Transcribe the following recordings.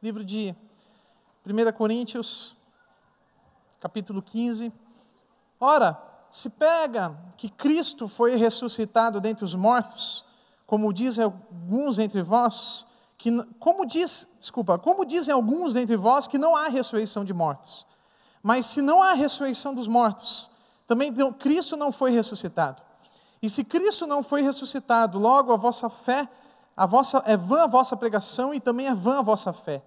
livro de 1 Coríntios, capítulo 15. Ora, se pega que Cristo foi ressuscitado dentre os mortos, como dizem alguns dentre vós, como dizem alguns dentre vós que não há ressurreição de mortos. Mas se não há ressurreição dos mortos, também Cristo não foi ressuscitado. E se Cristo não foi ressuscitado, logo a vossa fé, é vã a vossa pregação e também é vã a vossa fé.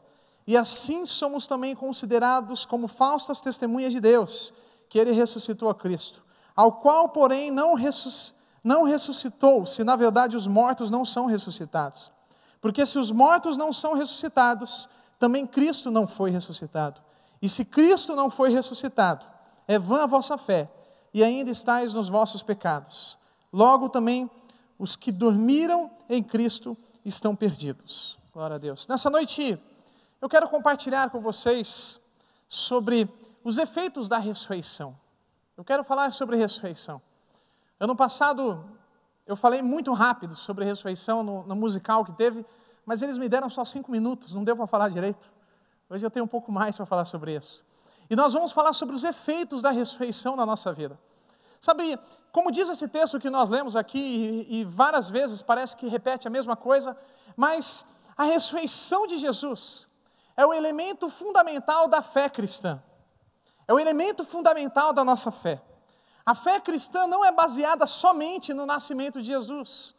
E assim somos também considerados como falsas testemunhas de Deus, que Ele ressuscitou a Cristo, ao qual, porém, não ressuscitou, se na verdade os mortos não são ressuscitados. Porque se os mortos não são ressuscitados, também Cristo não foi ressuscitado. E se Cristo não foi ressuscitado, é vã a vossa fé, e ainda estáis nos vossos pecados. Logo também os que dormiram em Cristo estão perdidos. Glória a Deus. Nessa noite, eu quero compartilhar com vocês sobre os efeitos da ressurreição. Eu quero falar sobre ressurreição. Ano passado, eu falei muito rápido sobre ressurreição no musical que teve, mas eles me deram só 5 minutos, não deu para falar direito. Hoje eu tenho um pouco mais para falar sobre isso. E nós vamos falar sobre os efeitos da ressurreição na nossa vida. Sabe, como diz esse texto que nós lemos aqui, e várias vezes parece que repete a mesma coisa, mas a ressurreição de Jesus é o elemento fundamental da fé cristã. É o elemento fundamental da nossa fé. A fé cristã não é baseada somente no nascimento de Jesus,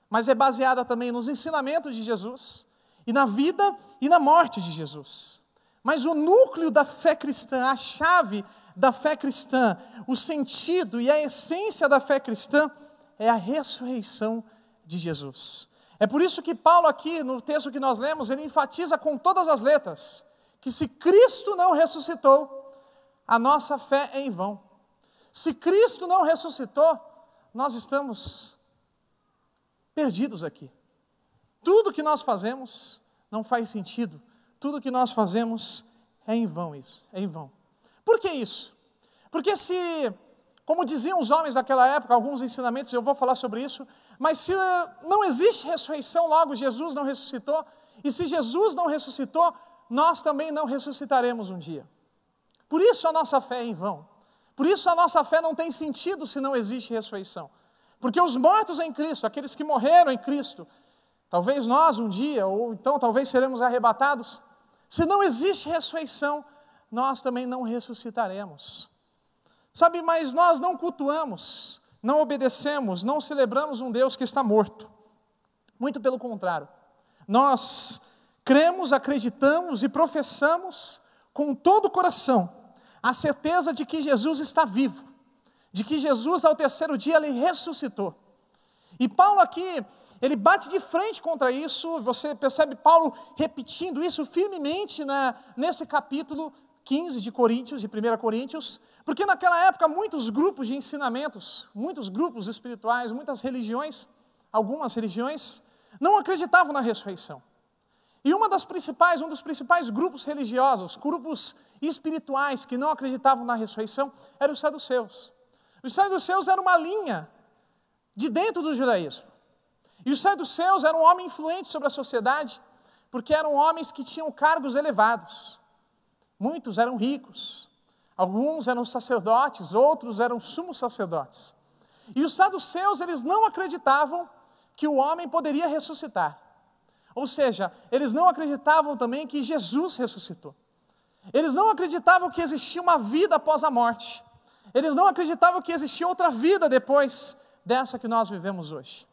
mas é baseada também nos ensinamentos de Jesus, e na vida e na morte de Jesus. Mas o núcleo da fé cristã, a chave da fé cristã, o sentido e a essência da fé cristã é a ressurreição de Jesus. É por isso que Paulo aqui, no texto que nós lemos, ele enfatiza com todas as letras, que se Cristo não ressuscitou, a nossa fé é em vão. Se Cristo não ressuscitou, nós estamos perdidos aqui. Tudo que nós fazemos não faz sentido. Tudo que nós fazemos é em vão isso, é em vão. Por que isso? Porque como diziam os homens daquela época, alguns ensinamentos, eu vou falar sobre isso, mas se não existe ressurreição, logo Jesus não ressuscitou, e se Jesus não ressuscitou, nós também não ressuscitaremos um dia. Por isso a nossa fé é em vão. Por isso a nossa fé não tem sentido se não existe ressurreição. Porque os mortos em Cristo, aqueles que morreram em Cristo, talvez nós um dia, ou então talvez seremos arrebatados, se não existe ressurreição, nós também não ressuscitaremos. Sabe, mas nós não cultuamos, não obedecemos, não celebramos um Deus que está morto. Muito pelo contrário. Nós cremos, acreditamos e professamos com todo o coração a certeza de que Jesus está vivo, de que Jesus ao terceiro dia ele ressuscitou. E Paulo aqui, ele bate de frente contra isso, você percebe Paulo repetindo isso firmemente nesse capítulo 15 de Coríntios, de 1 Coríntios, porque naquela época muitos grupos de ensinamentos, muitos grupos espirituais, muitas religiões, algumas religiões, não acreditavam na ressurreição. E um dos principais grupos religiosos, grupos espirituais que não acreditavam na ressurreição, eram os saduceus. Os saduceus eram uma linha de dentro do judaísmo. E os saduceus eram um homem influente sobre a sociedade, porque eram homens que tinham cargos elevados. Muitos eram ricos, alguns eram sacerdotes, outros eram sumos sacerdotes. E os saduceus, eles não acreditavam que o homem poderia ressuscitar. Ou seja, eles não acreditavam também que Jesus ressuscitou. Eles não acreditavam que existia uma vida após a morte. Eles não acreditavam que existia outra vida depois dessa que nós vivemos hoje.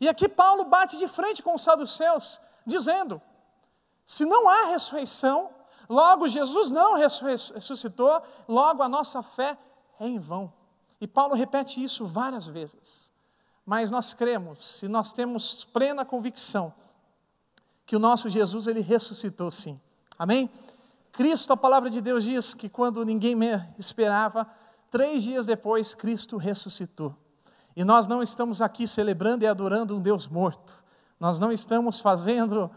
E aqui Paulo bate de frente com os saduceus, dizendo, se não há ressurreição, logo Jesus não ressuscitou, logo a nossa fé é em vão. E Paulo repete isso várias vezes. Mas nós cremos e nós temos plena convicção que o nosso Jesus, ele ressuscitou sim. Amém? Cristo, a palavra de Deus diz que quando ninguém esperava, 3 dias depois, Cristo ressuscitou. E nós não estamos aqui celebrando e adorando um Deus morto. Nós não estamos fazendo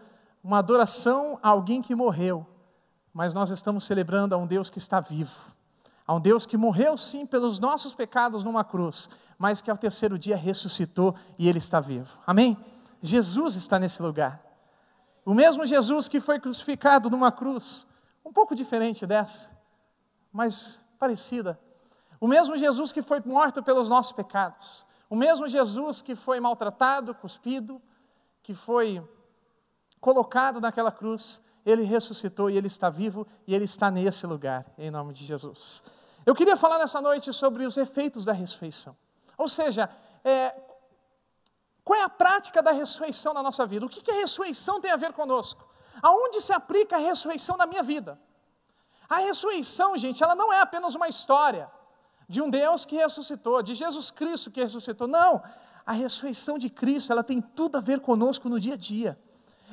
uma adoração a alguém que morreu. Mas nós estamos celebrando a um Deus que está vivo. A um Deus que morreu sim pelos nossos pecados numa cruz, mas que ao terceiro dia ressuscitou e Ele está vivo. Amém? Jesus está nesse lugar. O mesmo Jesus que foi crucificado numa cruz, um pouco diferente dessa, mas parecida. O mesmo Jesus que foi morto pelos nossos pecados. O mesmo Jesus que foi maltratado, cuspido, que foi colocado naquela cruz, Ele ressuscitou e Ele está vivo e Ele está nesse lugar, em nome de Jesus. Eu queria falar nessa noite sobre os efeitos da ressurreição. Ou seja, qual é a prática da ressurreição na nossa vida? O que a ressurreição tem a ver conosco? Aonde se aplica a ressurreição na minha vida? A ressurreição, gente, ela não é apenas uma história de um Deus que ressuscitou, de Jesus Cristo que ressuscitou. Não, a ressurreição de Cristo, ela tem tudo a ver conosco no dia a dia.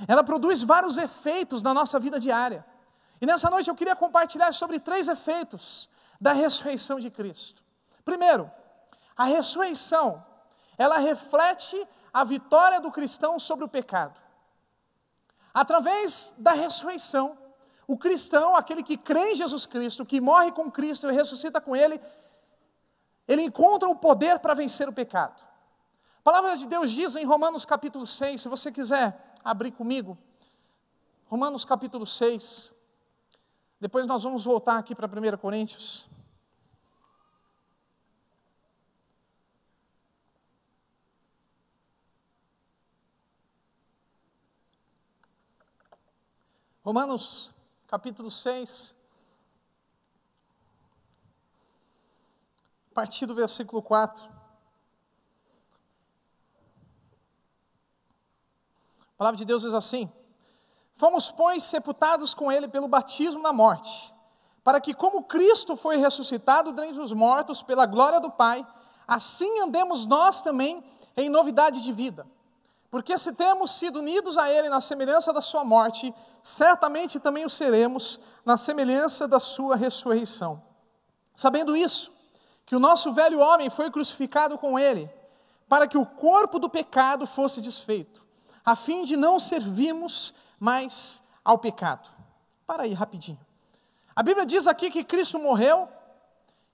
Ela produz vários efeitos na nossa vida diária. E nessa noite eu queria compartilhar sobre 3 efeitos da ressurreição de Cristo. Primeiro, a ressurreição, ela reflete a vitória do cristão sobre o pecado. Através da ressurreição, o cristão, aquele que crê em Jesus Cristo, que morre com Cristo e ressuscita com Ele, ele encontra o poder para vencer o pecado. A palavra de Deus diz em Romanos capítulo 6, se você quiser abrir comigo, Romanos capítulo 6, depois nós vamos voltar aqui para 1 Coríntios. Romanos capítulo 6, a partir do versículo 4. A palavra de Deus diz assim: fomos, pois, sepultados com Ele pelo batismo na morte, para que, como Cristo foi ressuscitado dentre os mortos pela glória do Pai, assim andemos nós também em novidade de vida. Porque se temos sido unidos a Ele na semelhança da sua morte, certamente também o seremos na semelhança da sua ressurreição. Sabendo isso, que o nosso velho homem foi crucificado com Ele, para que o corpo do pecado fosse desfeito, a fim de não servirmos mais ao pecado. Para aí, rapidinho. A Bíblia diz aqui que Cristo morreu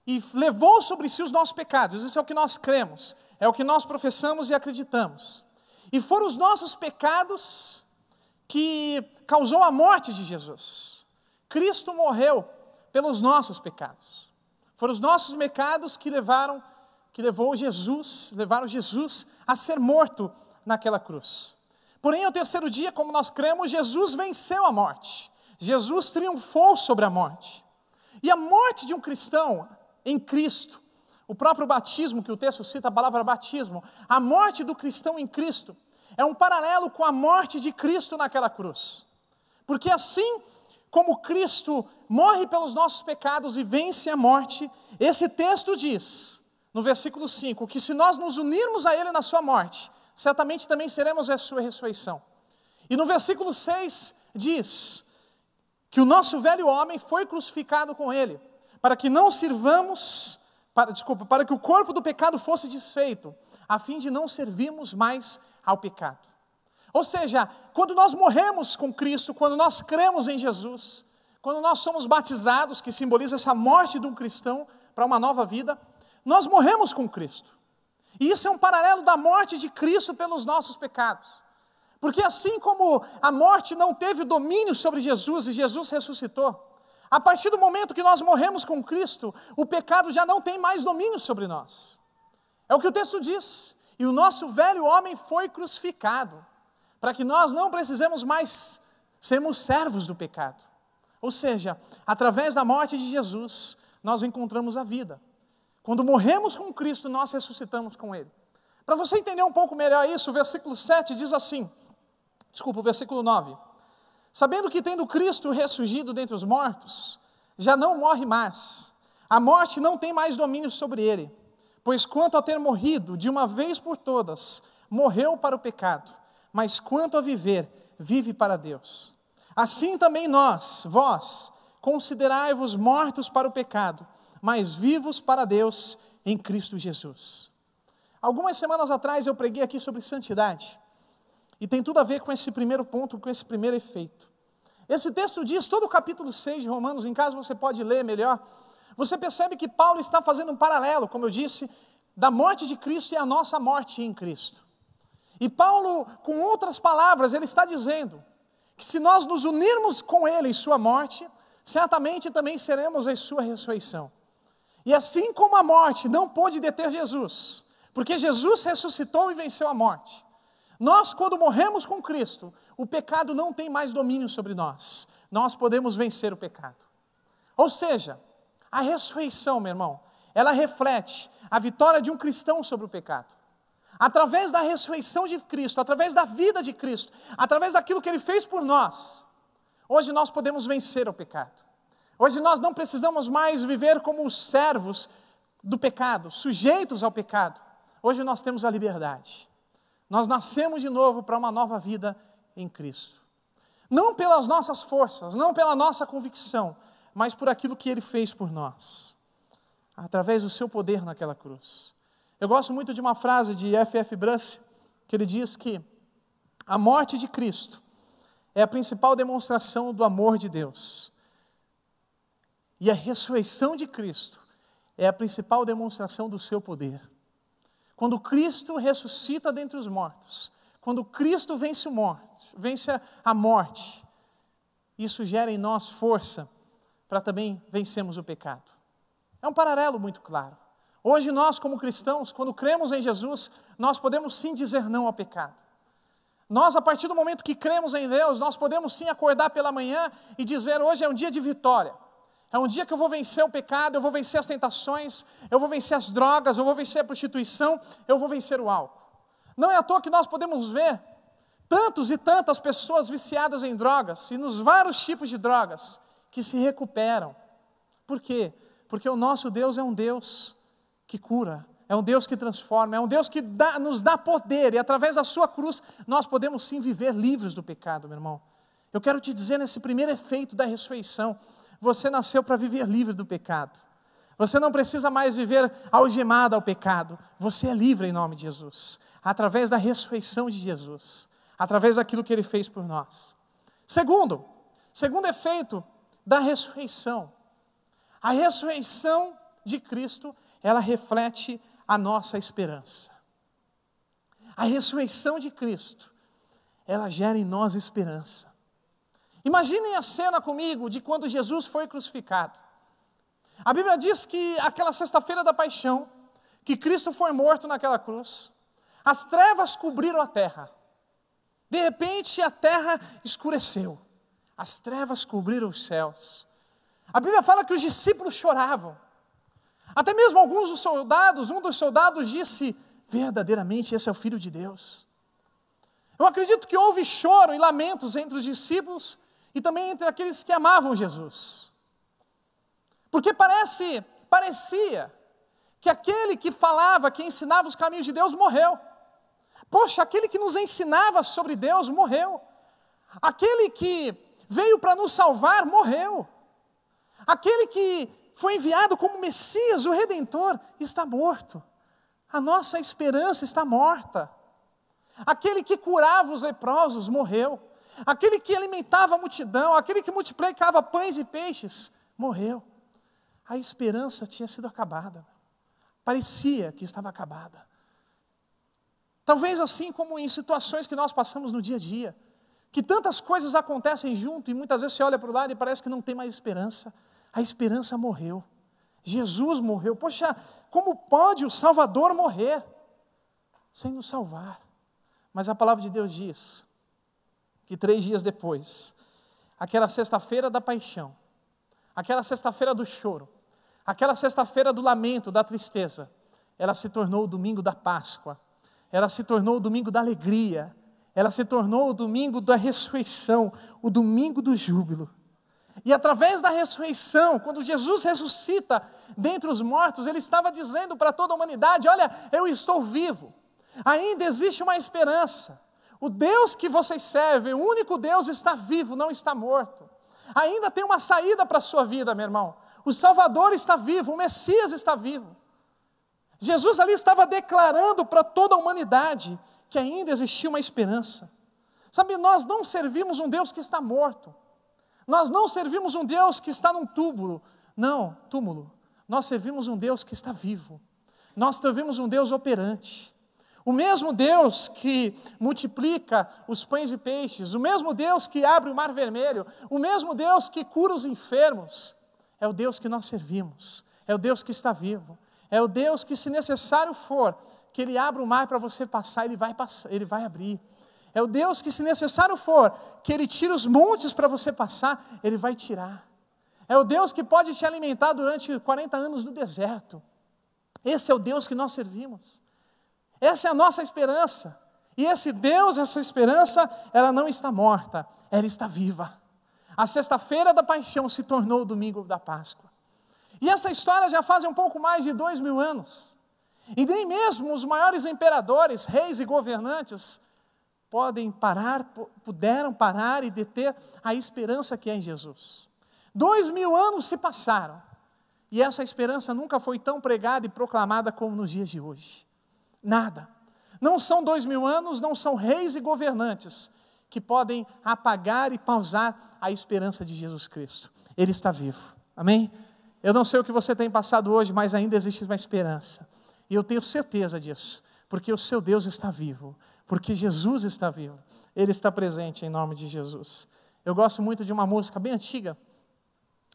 e levou sobre si os nossos pecados. Isso é o que nós cremos, é o que nós professamos e acreditamos. E foram os nossos pecados que causou a morte de Jesus. Cristo morreu pelos nossos pecados. Foram os nossos pecados que levaram Jesus a ser morto naquela cruz. Porém, ao terceiro dia, como nós cremos, Jesus venceu a morte. Jesus triunfou sobre a morte. E a morte de um cristão em Cristo, o próprio batismo, que o texto cita, a palavra batismo, a morte do cristão em Cristo, é um paralelo com a morte de Cristo naquela cruz. Porque assim como Cristo morre pelos nossos pecados e vence a morte, esse texto diz, no versículo 5, que se nós nos unirmos a Ele na sua morte, certamente também seremos a sua ressurreição. E no versículo 6 diz que o nosso velho homem foi crucificado com Ele, para que não sirvamos, para que o corpo do pecado fosse desfeito, a fim de não servirmos mais ao pecado. Ou seja, quando nós morremos com Cristo, quando nós cremos em Jesus, quando nós somos batizados, que simboliza essa morte de um cristão para uma nova vida, nós morremos com Cristo. E isso é um paralelo da morte de Cristo pelos nossos pecados. Porque assim como a morte não teve domínio sobre Jesus e Jesus ressuscitou, a partir do momento que nós morremos com Cristo, o pecado já não tem mais domínio sobre nós. É o que o texto diz. E o nosso velho homem foi crucificado, para que nós não precisemos mais sermos servos do pecado. Ou seja, através da morte de Jesus, nós encontramos a vida. Quando morremos com Cristo, nós ressuscitamos com Ele. Para você entender um pouco melhor isso, o versículo 7 diz assim, o versículo 9. Sabendo que tendo Cristo ressurgido dentre os mortos, já não morre mais. A morte não tem mais domínio sobre Ele. Pois quanto a ter morrido de uma vez por todas, morreu para o pecado, mas quanto a viver, vive para Deus. Assim também vós, considerai-vos mortos para o pecado, mas vivos para Deus em Cristo Jesus. Algumas semanas atrás eu preguei aqui sobre santidade, e tem tudo a ver com esse primeiro ponto, com esse primeiro efeito. Esse texto diz, todo o capítulo 6 de Romanos, em caso você pode ler melhor, você percebe que Paulo está fazendo um paralelo, como eu disse, da morte de Cristo e a nossa morte em Cristo. E Paulo, com outras palavras, ele está dizendo que se nós nos unirmos com Ele em sua morte, certamente também seremos em sua ressurreição. E assim como a morte não pôde deter Jesus, porque Jesus ressuscitou e venceu a morte, nós, quando morremos com Cristo, o pecado não tem mais domínio sobre nós. Nós podemos vencer o pecado. Ou seja, a ressurreição, meu irmão, ela reflete a vitória de um cristão sobre o pecado. Através da ressurreição de Cristo, através da vida de Cristo, através daquilo que Ele fez por nós, hoje nós podemos vencer o pecado. Hoje nós não precisamos mais viver como os servos do pecado, sujeitos ao pecado. Hoje nós temos a liberdade. Nós nascemos de novo para uma nova vida em Cristo. Não pelas nossas forças, não pela nossa convicção, mas por aquilo que Ele fez por nós, através do seu poder naquela cruz. Eu gosto muito de uma frase de F.F. Bruce, que ele diz que a morte de Cristo é a principal demonstração do amor de Deus. E a ressurreição de Cristo é a principal demonstração do seu poder. Quando Cristo ressuscita dentre os mortos, quando Cristo vence a morte, isso gera em nós força para também vencermos o pecado. É um paralelo muito claro. Hoje nós, como cristãos, quando cremos em Jesus, nós podemos sim dizer não ao pecado. Nós, a partir do momento que cremos em Deus, nós podemos sim acordar pela manhã e dizer: hoje é um dia de vitória. É um dia que eu vou vencer o pecado, eu vou vencer as tentações, eu vou vencer as drogas, eu vou vencer a prostituição, eu vou vencer o álcool. Não é à toa que nós podemos ver tantos e tantas pessoas viciadas em drogas, e nos vários tipos de drogas, que se recuperam. Por quê? Porque o nosso Deus é um Deus que cura, é um Deus que transforma, é um Deus que nos dá poder, e através da sua cruz, nós podemos sim viver livres do pecado, meu irmão. Eu quero te dizer, nesse primeiro efeito da ressurreição, você nasceu para viver livre do pecado. Você não precisa mais viver algemado ao pecado. Você é livre em nome de Jesus, através da ressurreição de Jesus, através daquilo que Ele fez por nós. Segundo efeito da ressurreição. A ressurreição de Cristo, ela reflete a nossa esperança. A ressurreição de Cristo, ela gera em nós esperança. Imaginem a cena comigo de quando Jesus foi crucificado. A Bíblia diz que aquela sexta-feira da paixão, que Cristo foi morto naquela cruz, as trevas cobriram a terra. De repente a terra escureceu. As trevas cobriram os céus. A Bíblia fala que os discípulos choravam. Até mesmo alguns dos soldados, um dos soldados disse: verdadeiramente esse é o Filho de Deus. Eu acredito que houve choro e lamentos entre os discípulos e também entre aqueles que amavam Jesus. Porque parecia que aquele que falava, que ensinava os caminhos de Deus morreu. Poxa, aquele que nos ensinava sobre Deus morreu. Aquele que veio para nos salvar morreu. Aquele que foi enviado como Messias, o Redentor, está morto. A nossa esperança está morta. Aquele que curava os leprosos morreu. Aquele que alimentava a multidão, aquele que multiplicava pães e peixes, morreu. A esperança tinha sido acabada. Parecia que estava acabada. Talvez assim como em situações que nós passamos no dia a dia, que tantas coisas acontecem junto e muitas vezes você olha para o lado e parece que não tem mais esperança. A esperança morreu. Jesus morreu. Poxa, como pode o Salvador morrer sem nos salvar? Mas a palavra de Deus diz que 3 dias depois, aquela sexta-feira da paixão, aquela sexta-feira do choro, aquela sexta-feira do lamento, da tristeza, ela se tornou o domingo da Páscoa, ela se tornou o domingo da alegria, ela se tornou o domingo da ressurreição, o domingo do júbilo. E através da ressurreição, quando Jesus ressuscita dentre os mortos, Ele estava dizendo para toda a humanidade: olha, eu estou vivo, ainda existe uma esperança. O Deus que vocês servem, o único Deus, está vivo, não está morto. Ainda tem uma saída para a sua vida, meu irmão. O Salvador está vivo, o Messias está vivo. Jesus ali estava declarando para toda a humanidade que ainda existia uma esperança. Sabe, nós não servimos um Deus que está morto. Nós não servimos um Deus que está num túmulo. Não, túmulo. Nós servimos um Deus que está vivo. Nós servimos um Deus operante. O mesmo Deus que multiplica os pães e peixes, o mesmo Deus que abre o mar vermelho, o mesmo Deus que cura os enfermos, é o Deus que nós servimos, é o Deus que está vivo, é o Deus que, se necessário for, que Ele abra o mar para você passar, Ele vai abrir. É o Deus que, se necessário for, que Ele tire os montes para você passar, Ele vai tirar. É o Deus que pode te alimentar durante 40 anos no deserto. Esse é o Deus que nós servimos. Essa é a nossa esperança. E esse Deus, essa esperança, ela não está morta, ela está viva. A sexta-feira da paixão se tornou o domingo da Páscoa. E essa história já faz um pouco mais de 2000 anos. E nem mesmo os maiores imperadores, reis e governantes puderam parar e deter a esperança que é em Jesus. 2000 anos se passaram. E essa esperança nunca foi tão pregada e proclamada como nos dias de hoje. Nada. Não são 2000 anos, não são reis e governantes que podem apagar e pausar a esperança de Jesus Cristo. Ele está vivo. Amém? Eu não sei o que você tem passado hoje, mas ainda existe uma esperança. E eu tenho certeza disso, porque o seu Deus está vivo, porque Jesus está vivo. Ele está presente em nome de Jesus. Eu gosto muito de uma música bem antiga,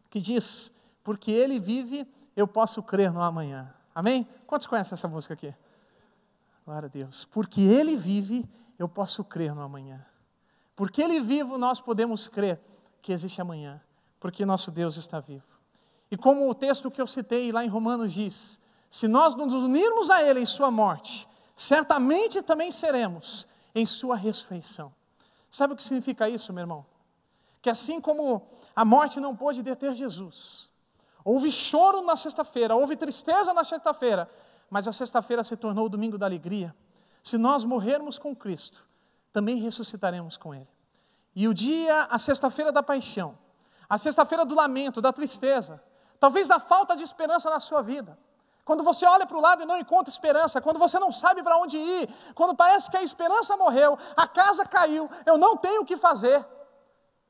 que diz, porque Ele vive, eu posso crer no amanhã. Amém? Quantos conhecem essa música aqui? Glória a Deus. Porque Ele vive, eu posso crer no amanhã. Porque Ele vivo, nós podemos crer que existe amanhã. Porque nosso Deus está vivo. E como o texto que eu citei lá em Romanos diz, se nós nos unirmos a Ele em sua morte, certamente também seremos em sua ressurreição. Sabe o que significa isso, meu irmão? Que assim como a morte não pôde deter Jesus, houve choro na sexta-feira, houve tristeza na sexta-feira, mas a sexta-feira se tornou o domingo da alegria. Se nós morrermos com Cristo, também ressuscitaremos com Ele. E o dia, a sexta-feira da paixão, a sexta-feira do lamento, da tristeza, talvez da falta de esperança na sua vida. Quando você olha para o lado e não encontra esperança, quando você não sabe para onde ir, quando parece que a esperança morreu, a casa caiu, eu não tenho o que fazer.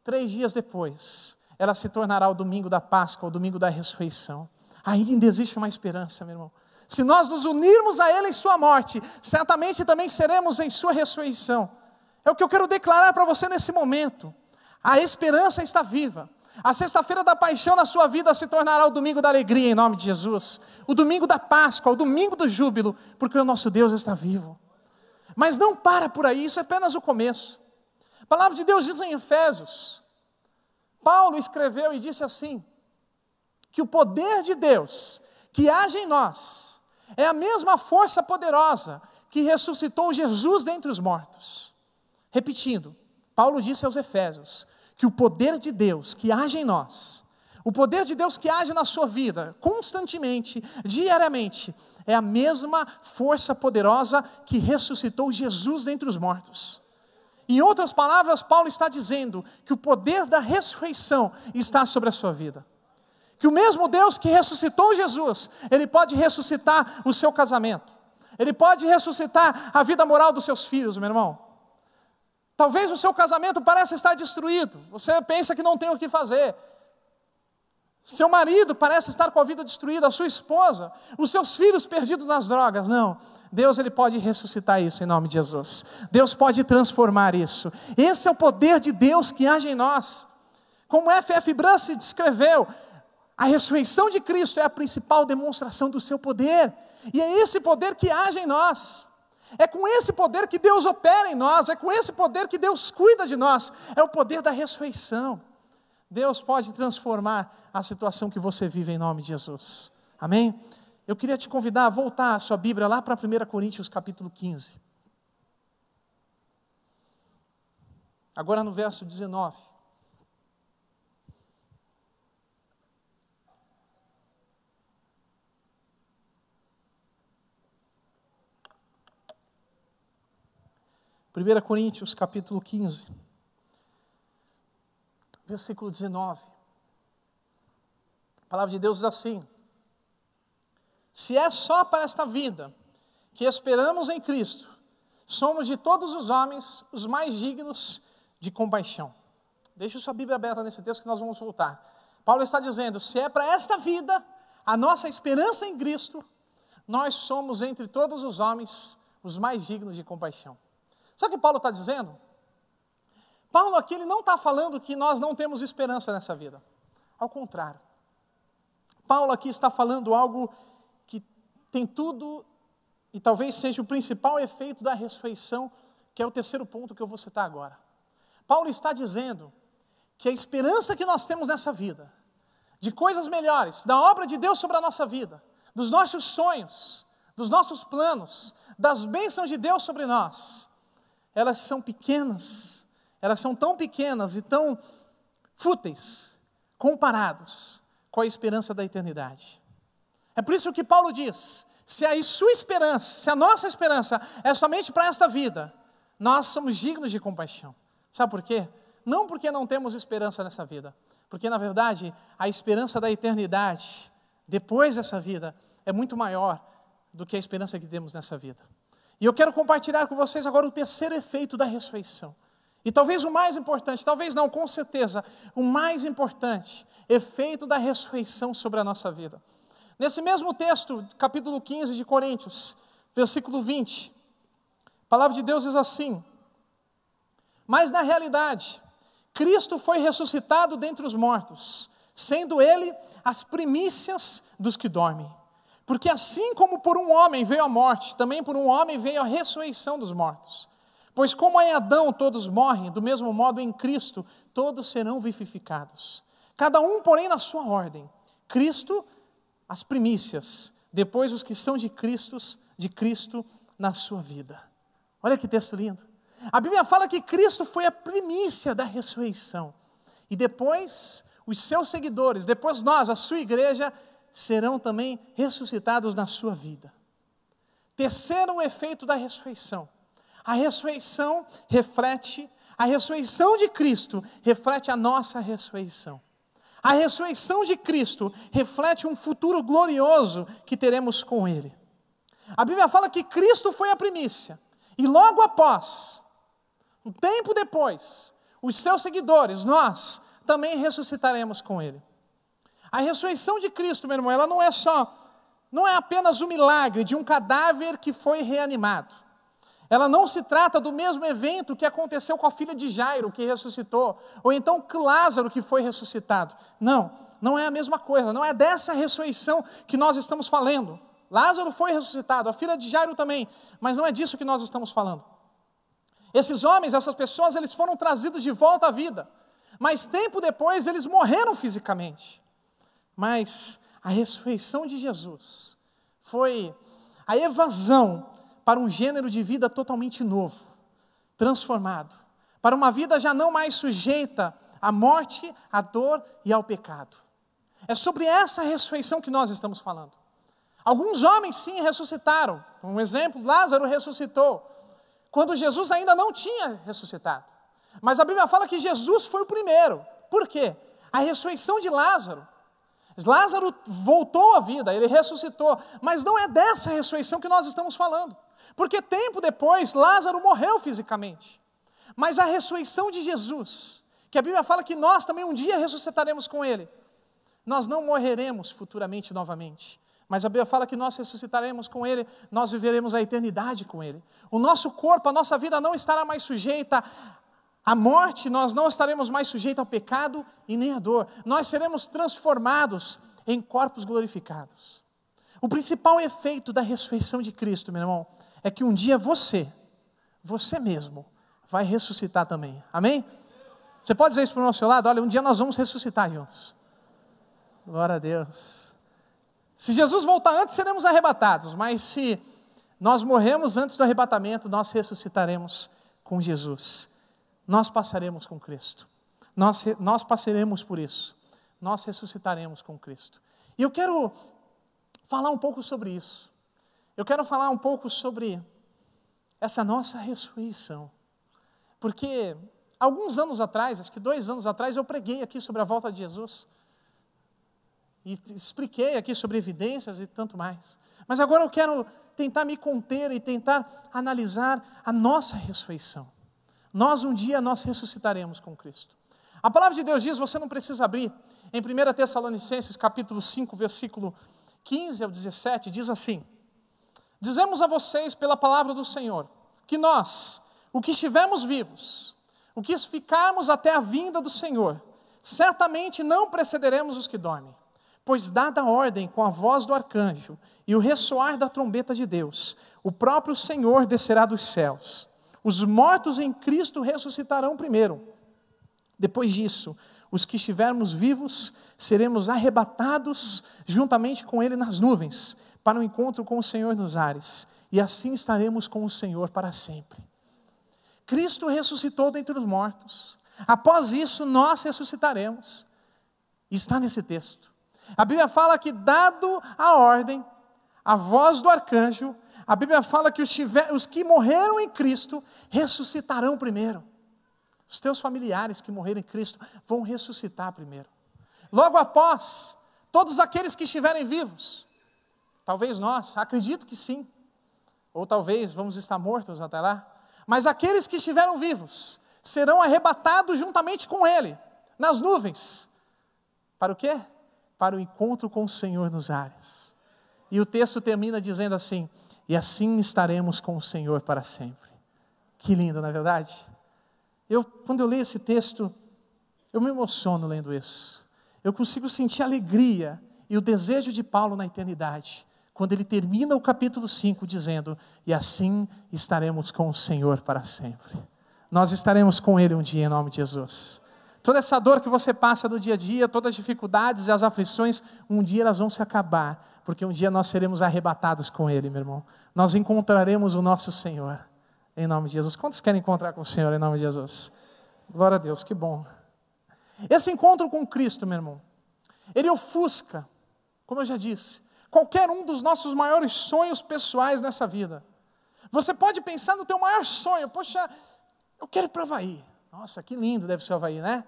3 dias depois, ela se tornará o domingo da Páscoa, o domingo da ressurreição. Ainda existe uma esperança, meu irmão. Se nós nos unirmos a Ele em sua morte, certamente também seremos em sua ressurreição. É o que eu quero declarar para você nesse momento. A esperança está viva. A sexta-feira da paixão na sua vida se tornará o domingo da alegria em nome de Jesus. O domingo da Páscoa, o domingo do júbilo, porque o nosso Deus está vivo. Mas não para por aí, isso é apenas o começo. A palavra de Deus diz em Efésios, Paulo escreveu e disse assim, que o poder de Deus que age em nós é a mesma força poderosa que ressuscitou Jesus dentre os mortos. Repetindo, Paulo disse aos Efésios que o poder de Deus que age em nós, o poder de Deus que age na sua vida, constantemente, diariamente, é a mesma força poderosa que ressuscitou Jesus dentre os mortos. Em outras palavras, Paulo está dizendo que o poder da ressurreição está sobre a sua vida. Que o mesmo Deus que ressuscitou Jesus, Ele pode ressuscitar o seu casamento. Ele pode ressuscitar a vida moral dos seus filhos, meu irmão. Talvez o seu casamento pareça estar destruído. Você pensa que não tem o que fazer. Seu marido parece estar com a vida destruída, a sua esposa, os seus filhos perdidos nas drogas. Não, Deus Ele pode ressuscitar isso em nome de Jesus. Deus pode transformar isso. Esse é o poder de Deus que age em nós. Como F.F. Bruce descreveu, a ressurreição de Cristo é a principal demonstração do seu poder. E é esse poder que age em nós. É com esse poder que Deus opera em nós. É com esse poder que Deus cuida de nós. É o poder da ressurreição. Deus pode transformar a situação que você vive em nome de Jesus. Amém? Eu queria te convidar a voltar a sua Bíblia lá para 1 Coríntios capítulo 15. Agora no verso 19. Primeira Coríntios capítulo 15. Versículo 19. A palavra de Deus diz assim: se é só para esta vida que esperamos em Cristo, somos de todos os homens os mais dignos de compaixão. Deixa sua Bíblia aberta nesse texto que nós vamos voltar. Paulo está dizendo, se é para esta vida, a nossa esperança em Cristo, nós somos entre todos os homens os mais dignos de compaixão. Sabe o que Paulo está dizendo? Paulo aqui ele não está falando que nós não temos esperança nessa vida. Ao contrário. Paulo aqui está falando algo que tem tudo, e talvez seja o principal efeito da ressurreição, que é o terceiro ponto que eu vou citar agora. Paulo está dizendo que a esperança que nós temos nessa vida, de coisas melhores, da obra de Deus sobre a nossa vida, dos nossos sonhos, dos nossos planos, das bênçãos de Deus sobre nós, elas são pequenas, elas são tão pequenas e tão fúteis, comparados com a esperança da eternidade. É por isso que Paulo diz, se a sua esperança, se a nossa esperança é somente para esta vida, nós somos dignos de compaixão. Sabe por quê? Não porque não temos esperança nessa vida, porque na verdade a esperança da eternidade, depois dessa vida, é muito maior do que a esperança que temos nessa vida. E eu quero compartilhar com vocês agora o terceiro efeito da ressurreição. E talvez o mais importante, talvez não, com certeza, o mais importante efeito da ressurreição sobre a nossa vida. Nesse mesmo texto, capítulo 15 de Coríntios, versículo 20, a palavra de Deus diz assim: mas na realidade, Cristo foi ressuscitado dentre os mortos, sendo Ele as primícias dos que dormem. Porque assim como por um homem veio a morte, também por um homem veio a ressurreição dos mortos. Pois como em Adão todos morrem, do mesmo modo em Cristo todos serão vivificados. Cada um, porém, na sua ordem. Cristo, as primícias, depois os que são de Cristo na sua vida. Olha que texto lindo. A Bíblia fala que Cristo foi a primícia da ressurreição. E depois, os seus seguidores, depois nós, a sua igreja, serão também ressuscitados na sua vida. Terceiro efeito da ressurreição. A ressurreição de Cristo reflete a nossa ressurreição. A ressurreição de Cristo reflete um futuro glorioso que teremos com Ele. A Bíblia fala que Cristo foi a primícia. E logo após, um tempo depois, os seus seguidores, nós, também ressuscitaremos com Ele. A ressurreição de Cristo, meu irmão, ela não é apenas o milagre de um cadáver que foi reanimado. Ela não se trata do mesmo evento que aconteceu com a filha de Jairo, que ressuscitou, ou então com Lázaro, que foi ressuscitado. Não é a mesma coisa, não é dessa ressurreição que nós estamos falando. Lázaro foi ressuscitado, a filha de Jairo também, mas não é disso que nós estamos falando. Esses homens, essas pessoas, eles foram trazidos de volta à vida, mas tempo depois eles morreram fisicamente. Mas a ressurreição de Jesus foi a evasão para um gênero de vida totalmente novo, transformado, para uma vida já não mais sujeita à morte, à dor e ao pecado. É sobre essa ressurreição que nós estamos falando. Alguns homens sim ressuscitaram. Um exemplo, Lázaro ressuscitou, quando Jesus ainda não tinha ressuscitado. Mas a Bíblia fala que Jesus foi o primeiro. Por quê? A ressurreição de Lázaro voltou à vida, ele ressuscitou, mas não é dessa ressurreição que nós estamos falando. Porque tempo depois, Lázaro morreu fisicamente. Mas a ressurreição de Jesus, que a Bíblia fala que nós também um dia ressuscitaremos com Ele. Nós não morreremos futuramente novamente. Mas a Bíblia fala que nós ressuscitaremos com Ele, nós viveremos a eternidade com Ele. O nosso corpo, a nossa vida não estará mais sujeita à morte, nós não estaremos mais sujeitos ao pecado e nem à dor. Nós seremos transformados em corpos glorificados. O principal efeito da ressurreição de Cristo, meu irmão, é que um dia você mesmo, vai ressuscitar também. Amém? Você pode dizer isso para o nosso lado? Olha, um dia nós vamos ressuscitar juntos. Glória a Deus. Se Jesus voltar antes, seremos arrebatados. Mas se nós morremos antes do arrebatamento, nós ressuscitaremos com Jesus. Nós passaremos com Cristo. Nós passaremos por isso. Nós ressuscitaremos com Cristo. E eu quero falar um pouco sobre isso. Eu quero falar um pouco sobre essa nossa ressurreição. Porque alguns anos atrás, acho que 2 anos atrás, eu preguei aqui sobre a volta de Jesus. E expliquei aqui sobre evidências e tanto mais. Mas agora eu quero tentar me conter e tentar analisar a nossa ressurreição. Um dia nós ressuscitaremos com Cristo. A palavra de Deus diz, você não precisa abrir, em 1 Tessalonicenses capítulo 5, versículo 15 ao 17, diz assim: Dizemos a vocês pela palavra do Senhor, que nós, o que estivermos vivos, o que ficarmos até a vinda do Senhor, certamente não precederemos os que dormem. Pois dada a ordem com a voz do arcanjo e o ressoar da trombeta de Deus, o próprio Senhor descerá dos céus. Os mortos em Cristo ressuscitarão primeiro. Depois disso, os que estivermos vivos, seremos arrebatados juntamente com Ele nas nuvens, para o encontro com o Senhor nos ares, e assim estaremos com o Senhor para sempre. Cristo ressuscitou dentre os mortos. Após isso, nós ressuscitaremos. Está nesse texto. A Bíblia fala que, dado a ordem, a voz do arcanjo, a Bíblia fala que os que morreram em Cristo ressuscitarão primeiro. Os teus familiares que morreram em Cristo vão ressuscitar primeiro. Logo após, todos aqueles que estiverem vivos, talvez nós, acredito que sim, ou talvez vamos estar mortos até lá, mas aqueles que estiveram vivos serão arrebatados juntamente com Ele, nas nuvens. Para o quê? Para o encontro com o Senhor nos ares. E o texto termina dizendo assim: e assim estaremos com o Senhor para sempre. Que lindo, não é verdade? Quando eu leio esse texto, eu me emociono lendo isso. Eu consigo sentir a alegria e o desejo de Paulo na eternidade, quando ele termina o capítulo 5 dizendo: e assim estaremos com o Senhor para sempre. Nós estaremos com Ele um dia em nome de Jesus. Toda essa dor que você passa do dia a dia, todas as dificuldades e as aflições, um dia elas vão se acabar, porque um dia nós seremos arrebatados com Ele, meu irmão. Nós encontraremos o nosso Senhor, em nome de Jesus. Quantos querem encontrar com o Senhor em nome de Jesus? Glória a Deus, que bom. Esse encontro com Cristo, meu irmão, ele ofusca, como eu já disse, qualquer um dos nossos maiores sonhos pessoais nessa vida. Você pode pensar no teu maior sonho: poxa, eu quero ir para o Havaí. Nossa, que lindo deve ser o Havaí, né?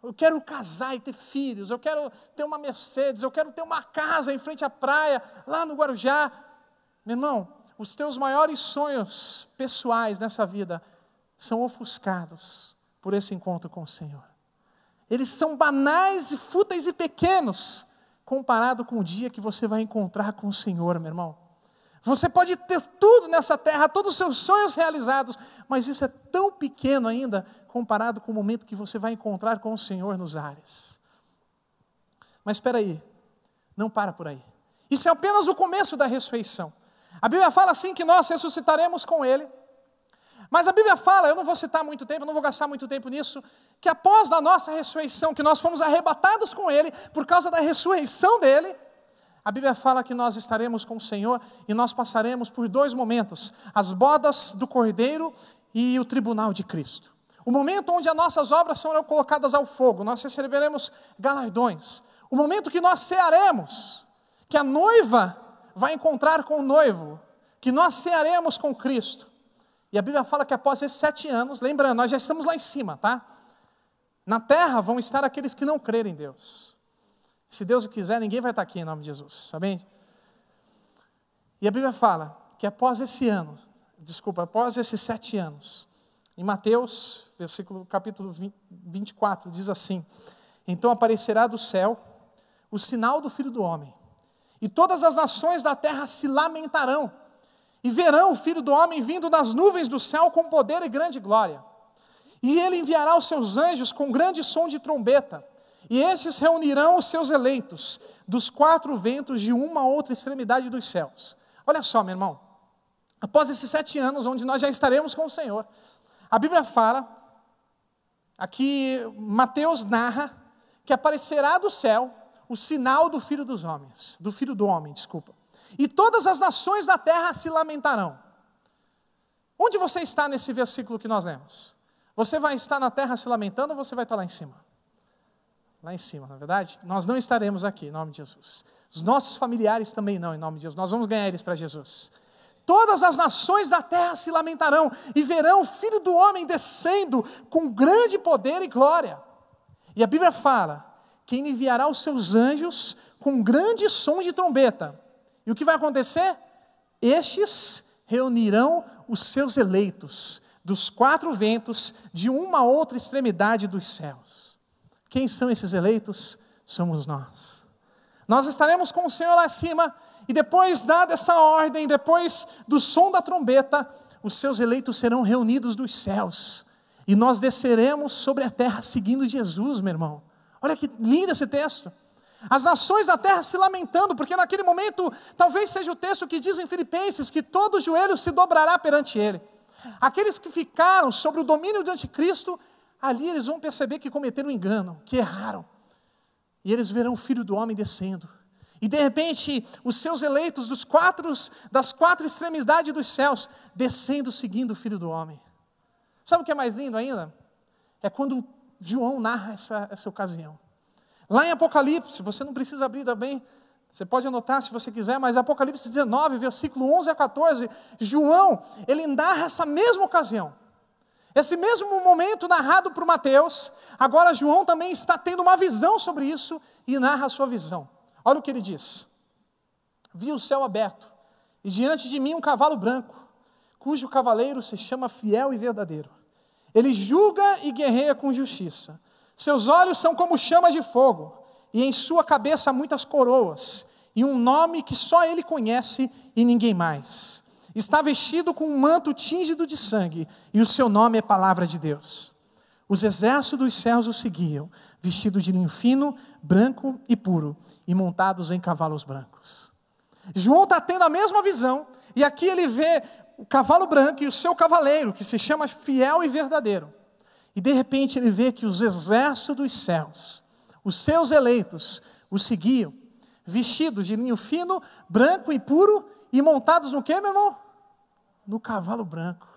Eu quero casar e ter filhos, eu quero ter uma Mercedes, eu quero ter uma casa em frente à praia, lá no Guarujá. Meu irmão, os teus maiores sonhos pessoais nessa vida são ofuscados por esse encontro com o Senhor. Eles são banais, fúteis e pequenos, comparado com o dia que você vai encontrar com o Senhor, meu irmão. Você pode ter tudo nessa terra, todos os seus sonhos realizados, mas isso é tão pequeno ainda, comparado com o momento que você vai encontrar com o Senhor nos ares. Mas espera aí, não para por aí. Isso é apenas o começo da ressurreição. A Bíblia fala assim que nós ressuscitaremos com Ele, mas a Bíblia fala, eu não vou citar muito tempo, não vou gastar muito tempo nisso, que após a nossa ressurreição, que nós fomos arrebatados com Ele, por causa da ressurreição dEle, a Bíblia fala que nós estaremos com o Senhor e nós passaremos por dois momentos: as bodas do Cordeiro e o tribunal de Cristo. O momento onde as nossas obras serão colocadas ao fogo, nós receberemos galardões. O momento que nós cearemos, que a noiva vai encontrar com o noivo, que nós cearemos com Cristo. E a Bíblia fala que após esses 7 anos, lembrando, nós já estamos lá em cima, tá? Na terra vão estar aqueles que não crerem em Deus. Se Deus quiser, ninguém vai estar aqui em nome de Jesus, sabem? E a Bíblia fala que após esses 7 anos, em Mateus, capítulo 24, diz assim: então aparecerá do céu o sinal do Filho do Homem, e todas as nações da terra se lamentarão, e verão o Filho do Homem vindo nas nuvens do céu com poder e grande glória. E ele enviará os seus anjos com grande som de trombeta, e esses reunirão os seus eleitos dos 4 ventos de uma a outra extremidade dos céus. Olha só, meu irmão, após esses 7 anos, onde nós já estaremos com o Senhor, a Bíblia fala, aqui Mateus narra, que aparecerá do céu o sinal do Filho dos Homens, do Filho do Homem, desculpa. E todas as nações da terra se lamentarão. Onde você está nesse versículo que nós lemos? Você vai estar na terra se lamentando ou você vai estar lá em cima? Lá em cima, na verdade? Nós não estaremos aqui, em nome de Jesus. Os nossos familiares também não, em nome de Jesus. Nós vamos ganhar eles para Jesus. Todas as nações da terra se lamentarão e verão o Filho do Homem descendo com grande poder e glória. E a Bíblia fala que ele enviará os seus anjos com grande som de trombeta. E o que vai acontecer? Estes reunirão os seus eleitos dos 4 ventos de uma a outra extremidade dos céus. Quem são esses eleitos? Somos nós. Nós estaremos com o Senhor lá acima E depois dada essa ordem, depois do som da trombeta, os seus eleitos serão reunidos dos céus. E nós desceremos sobre a terra seguindo Jesus, meu irmão. Olha que lindo esse texto. As nações da terra se lamentando, porque naquele momento, talvez seja o texto que diz em Filipenses, que todo joelho se dobrará perante Ele. Aqueles que ficaram sobre o domínio do anticristo, ali eles vão perceber que cometeram um engano, que erraram. E eles verão o Filho do Homem descendo. E de repente, os seus eleitos das quatro extremidades dos céus, descendo, seguindo o Filho do Homem. Sabe o que é mais lindo ainda? É quando João narra essa ocasião. Lá em Apocalipse, você não precisa abrir também, você pode anotar se você quiser, mas Apocalipse 19, versículo 11 a 14, João, ele narra essa mesma ocasião. Esse mesmo momento narrado por Mateus, agora João também está tendo uma visão sobre isso e narra a sua visão. Olha o que ele diz. Vi o céu aberto e diante de mim um cavalo branco, cujo cavaleiro se chama Fiel e Verdadeiro. Ele julga e guerreia com justiça. Seus olhos são como chamas de fogo, e em sua cabeça há muitas coroas, e um nome que só ele conhece e ninguém mais. Está vestido com um manto tingido de sangue, e o seu nome é Palavra de Deus. Os exércitos dos céus o seguiam, vestidos de linho fino, branco e puro, e montados em cavalos brancos. João está tendo a mesma visão, e aqui ele vê o cavalo branco e o seu cavaleiro, que se chama Fiel e Verdadeiro. E de repente ele vê que os exércitos dos céus, os seus eleitos, o seguiam, vestidos de linho fino, branco e puro, e montados no quê, meu irmão? No cavalo branco.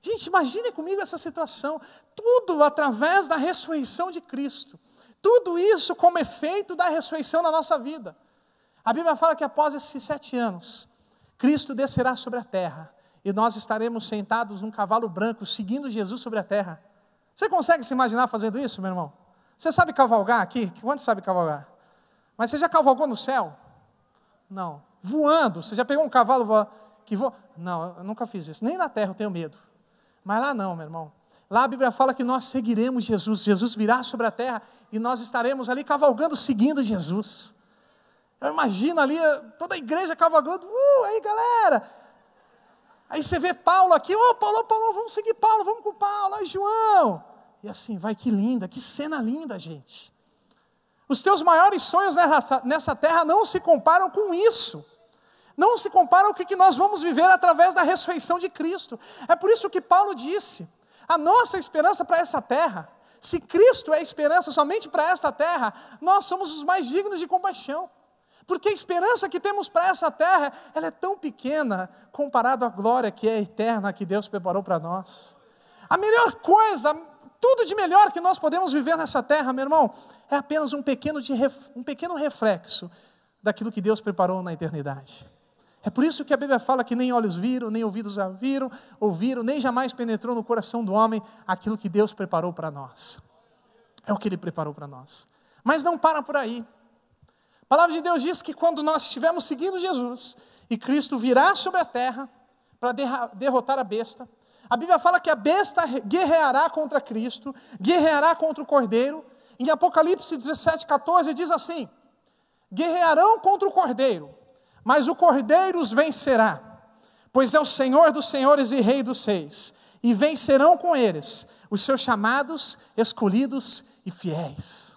Gente, imagine comigo essa situação, tudo através da ressurreição de Cristo, tudo isso como efeito da ressurreição na nossa vida. A Bíblia fala que após esses 7 anos, Cristo descerá sobre a terra, e nós estaremos sentados num cavalo branco, seguindo Jesus sobre a terra. Você consegue se imaginar fazendo isso, meu irmão? Você sabe cavalgar aqui? Quantos sabe cavalgar? Mas você já cavalgou no céu? Não. Voando? Você já pegou um cavalo que voa? Não, eu nunca fiz isso. Nem na terra eu tenho medo. Mas lá não, meu irmão. Lá a Bíblia fala que nós seguiremos Jesus. Jesus virá sobre a terra e nós estaremos ali cavalgando, seguindo Jesus. Eu imagino ali toda a igreja cavalgando. Aí galera. Aí você vê Paulo aqui, Paulo, vamos seguir Paulo, vamos com Paulo, aí João. E assim, vai, que linda, que cena linda, gente. Os teus maiores sonhos nessa terra não se comparam com isso. Não se comparam com o que nós vamos viver através da ressurreição de Cristo. É por isso que Paulo disse, a nossa esperança para essa terra, se Cristo é a esperança somente para esta terra, nós somos os mais dignos de compaixão. Porque a esperança que temos para essa terra, ela é tão pequena, comparado à glória que é eterna, que Deus preparou para nós. A melhor coisa, tudo de melhor que nós podemos viver nessa terra, meu irmão, é apenas um pequeno reflexo daquilo que Deus preparou na eternidade. É por isso que a Bíblia fala que nem olhos viram, nem ouvidos ouviram, nem jamais penetrou no coração do homem aquilo que Deus preparou para nós. É o que Ele preparou para nós. Mas não para por aí. A palavra de Deus diz que quando nós estivermos seguindo Jesus, e Cristo virá sobre a terra para derrotar a besta, a Bíblia fala que a besta guerreará contra Cristo, guerreará contra o Cordeiro. Em Apocalipse 17, 14 diz assim, guerrearão contra o Cordeiro, mas o Cordeiro os vencerá, pois é o Senhor dos senhores e Rei dos reis, e vencerão com eles os seus chamados, escolhidos e fiéis.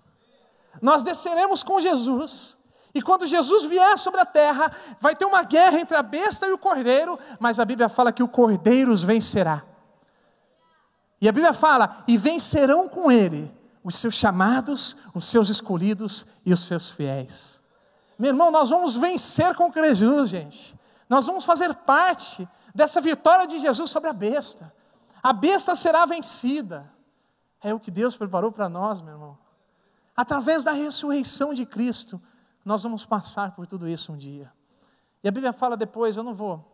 Nós desceremos com Jesus, e quando Jesus vier sobre a terra, vai ter uma guerra entre a besta e o cordeiro, mas a Bíblia fala que o cordeiro os vencerá. E a Bíblia fala, e vencerão com ele os seus chamados, os seus escolhidos e os seus fiéis. Meu irmão, nós vamos vencer com Jesus, gente. Nós vamos fazer parte dessa vitória de Jesus sobre a besta. A besta será vencida. É o que Deus preparou para nós, meu irmão. Através da ressurreição de Cristo, nós vamos passar por tudo isso um dia. E a Bíblia fala depois, eu vou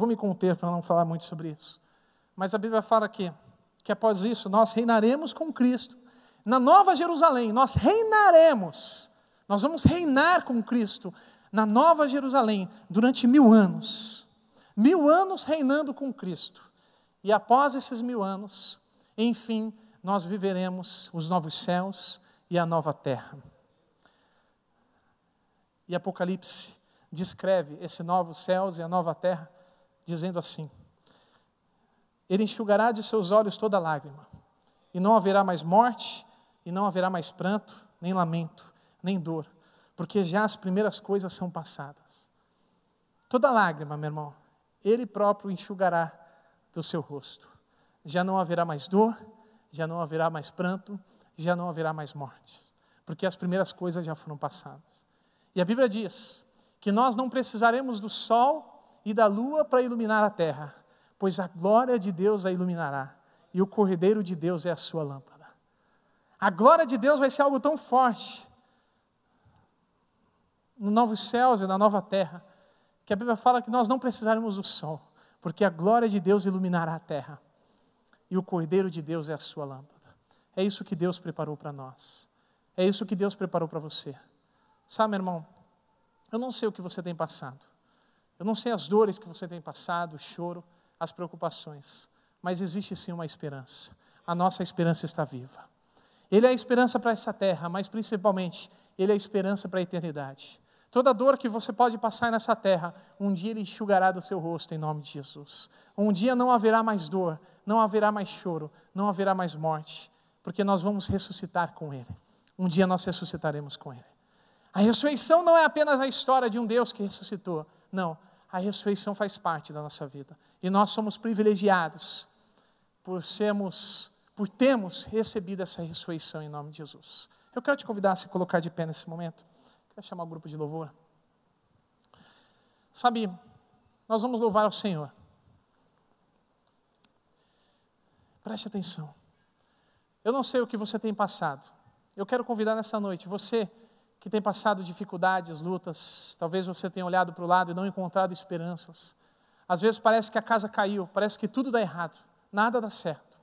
me conter para não falar muito sobre isso. Mas a Bíblia fala que após isso, nós reinaremos com Cristo. Na Nova Jerusalém, nós reinaremos. Nós vamos reinar com Cristo na Nova Jerusalém durante 1000 anos. 1000 anos reinando com Cristo. E após esses 1000 anos, enfim, nós viveremos os novos céus e a nova terra. E Apocalipse descreve esse novos céus e a nova terra, dizendo assim: Ele enxugará de seus olhos toda lágrima, e não haverá mais morte, e não haverá mais pranto, nem lamento, nem dor, porque já as primeiras coisas são passadas. Toda lágrima, meu irmão, Ele próprio enxugará do seu rosto. Já não haverá mais dor, já não haverá mais pranto, já não haverá mais morte, porque as primeiras coisas já foram passadas. E a Bíblia diz que nós não precisaremos do sol e da lua para iluminar a terra, pois a glória de Deus a iluminará, e o Cordeiro de Deus é a sua lâmpada. A glória de Deus vai ser algo tão forte no novos céus e na nova terra, que a Bíblia fala que nós não precisaremos do sol, porque a glória de Deus iluminará a terra, e o Cordeiro de Deus é a sua lâmpada. É isso que Deus preparou para nós. É isso que Deus preparou para você. Sabe, meu irmão, eu não sei o que você tem passado. Eu não sei as dores que você tem passado, o choro, as preocupações. Mas existe sim uma esperança. A nossa esperança está viva. Ele é a esperança para essa terra, mas principalmente, Ele é a esperança para a eternidade. Toda dor que você pode passar nessa terra, um dia Ele enxugará do seu rosto em nome de Jesus. Um dia não haverá mais dor, não haverá mais choro, não haverá mais morte, porque nós vamos ressuscitar com Ele. Um dia nós ressuscitaremos com Ele. A ressurreição não é apenas a história de um Deus que ressuscitou. Não, a ressurreição faz parte da nossa vida. E nós somos privilegiados por termos recebido essa ressurreição em nome de Jesus. Eu quero te convidar a se colocar de pé nesse momento. Quero chamar o grupo de louvor. Sabe, nós vamos louvar ao Senhor. Preste atenção. Eu não sei o que você tem passado. Eu quero convidar nessa noite, você que tem passado dificuldades, lutas, talvez você tenha olhado para o lado e não encontrado esperanças. Às vezes parece que a casa caiu, parece que tudo dá errado, nada dá certo.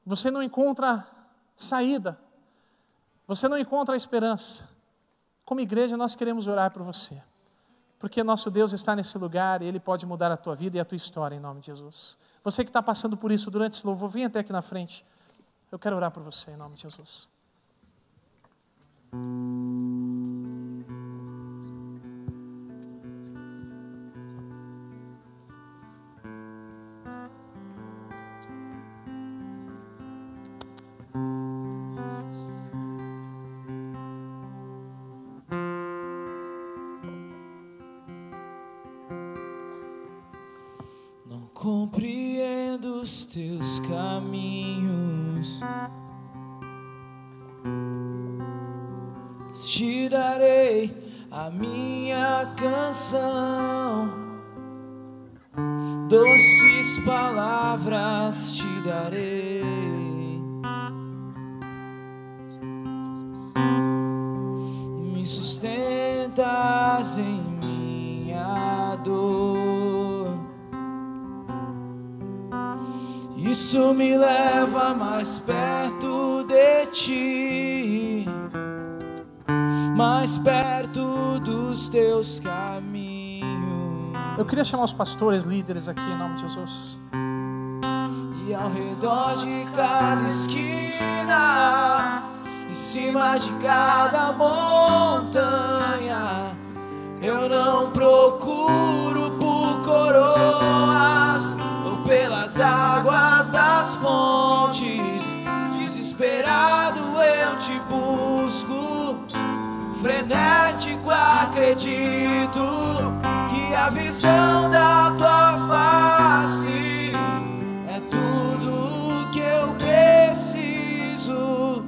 Você não encontra saída, você não encontra esperança. Como igreja nós queremos orar por você, porque nosso Deus está nesse lugar e Ele pode mudar a tua vida e a tua história em nome de Jesus. Você que está passando por isso durante esse louvor, vem até aqui na frente. Eu quero orar por você em nome de Jesus. Não compreendo os teus caminhos, te darei a minha canção, doces palavras te darei. Me sustentas em minha dor, isso me leva mais perto de ti, mais perto dos teus caminhos. Eu queria chamar os pastores, líderes aqui em nome de Jesus. E ao redor de cada esquina, em cima de cada montanha, eu não procuro por coroas ou pelas águas das fontes. Desesperado eu te busco, frenético acredito que a visão da tua face é tudo que eu preciso.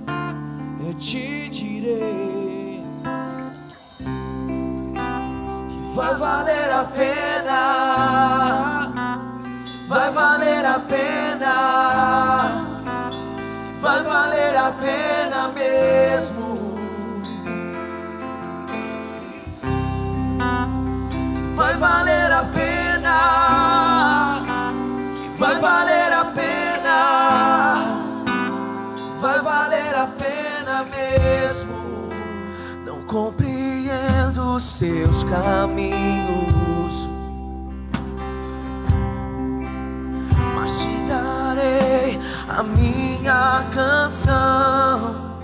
Eu te direi que vai valer a pena, vai valer a pena, vai valer a pena mesmo. Vai valer a pena, vai valer a pena, vai valer a pena mesmo. Não compreendo os seus caminhos, mas te darei a minha canção,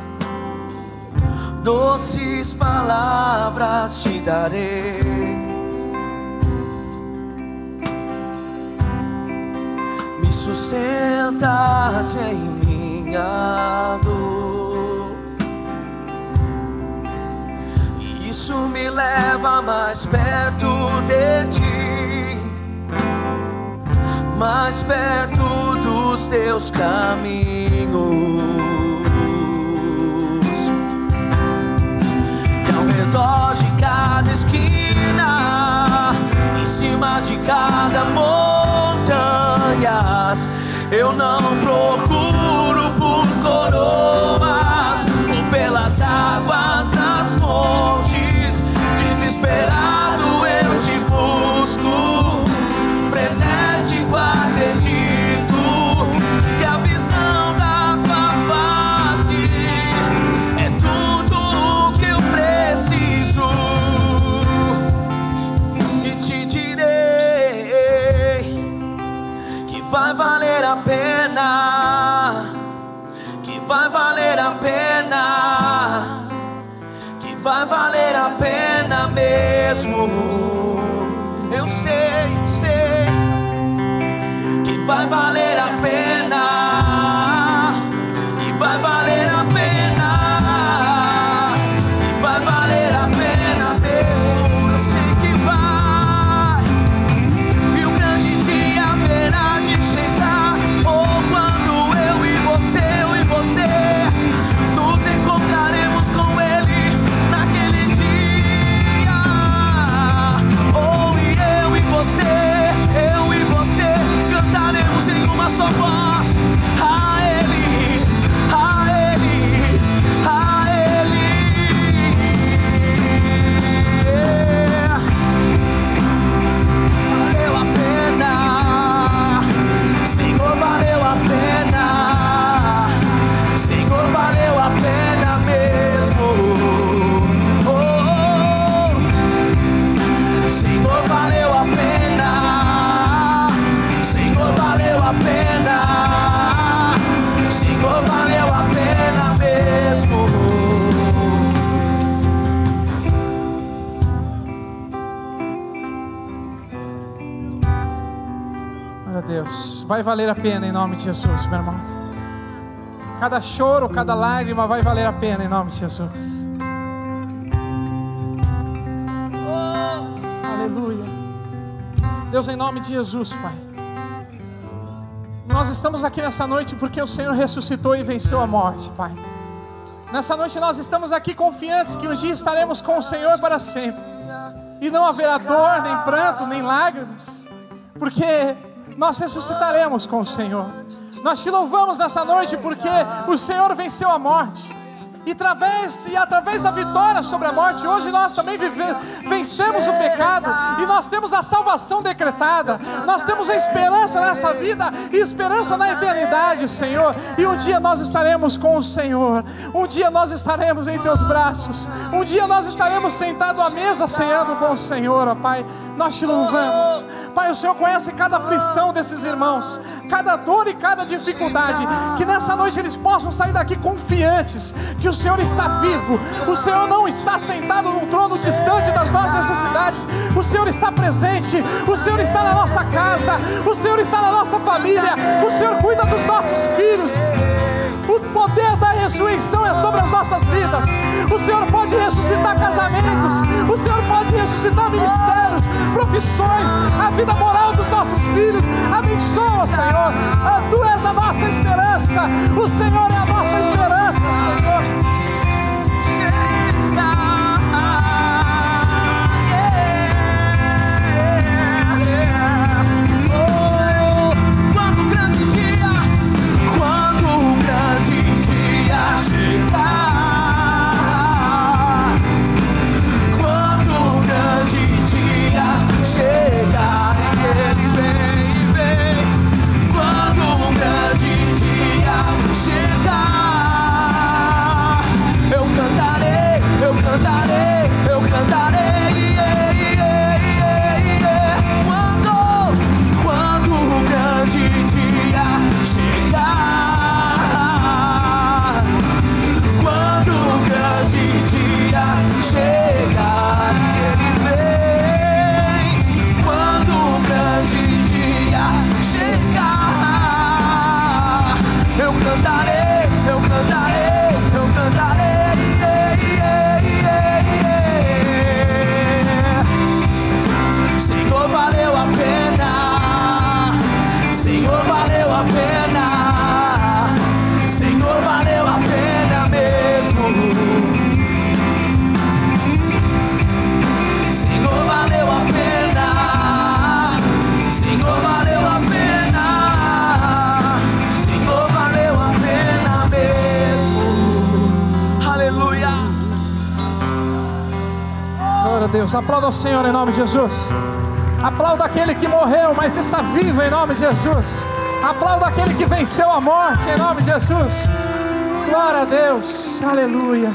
doces palavras te darei. Me sustentas em minha dor, e isso me leva mais perto de ti, mais perto dos teus caminhos. Redor de cada esquina, em cima de cada montanhas, eu não procuro por coroas ou pelas águas das fontes. Desesperado eu te busco, frenético acredito que a visão da tua face é tudo que eu preciso, e te direi que vai valer a pena, que vai valer a pena, que vai valer a pena mesmo. Eu sei que vai valer a pena, que vai valer a pena, que vai valer a pena mesmo. Eu sei que vai, e o grande dia haverá de chegar, ou quando eu e você nos encontraremos com Ele naquele dia. Ou eu e você cantaremos em uma só voz a Ele, a Ele, a Ele. Valeu a pena, Senhor, valeu a pena, Senhor, valeu a pena mesmo. Oh, Senhor, valeu a pena, Senhor, valeu a pena, Senhor, valeu a pena mesmo. Glória a Deus. Vai valer a pena em nome de Jesus, meu irmão. Cada choro, cada lágrima vai valer a pena em nome de Jesus. Aleluia. Deus, em nome de Jesus, Pai, nós estamos aqui nessa noite porque o Senhor ressuscitou e venceu a morte, Pai. Nessa noite nós estamos aqui confiantes que um dia estaremos com o Senhor para sempre, e não haverá dor, nem pranto, nem lágrimas, porque nós ressuscitaremos com o Senhor. Nós te louvamos nessa noite porque o Senhor venceu a morte, e através da vitória sobre a morte, hoje nós também vencemos o pecado, e nós temos a salvação decretada. Nós temos a esperança nessa vida e esperança na eternidade, Senhor. E um dia nós estaremos com o Senhor, um dia nós estaremos em teus braços, um dia nós estaremos sentados à mesa ceando com o Senhor, ó Pai. Nós te louvamos, Pai. O Senhor conhece cada aflição desses irmãos, cada dor e cada dificuldade, que nessa noite eles possam sair daqui confiantes que o Senhor está vivo. O Senhor não está sentado num trono distante das nossas necessidades. O Senhor está presente, o Senhor está na nossa casa, o Senhor está na nossa família, o Senhor cuida dos nossos filhos. O poder da ressurreição é sobre as nossas vidas. O Senhor pode ressuscitar casamentos, o Senhor pode ressuscitar ministérios, profissões, a vida moral dos nossos filhos. Abençoa, Senhor. Tu és a nossa esperança, o Senhor é a nossa esperança, Senhor. Chega Deus. Aplauda ao Senhor em nome de Jesus. Aplauda aquele que morreu, mas está vivo em nome de Jesus. Aplauda aquele que venceu a morte em nome de Jesus. Glória a Deus. Aleluia.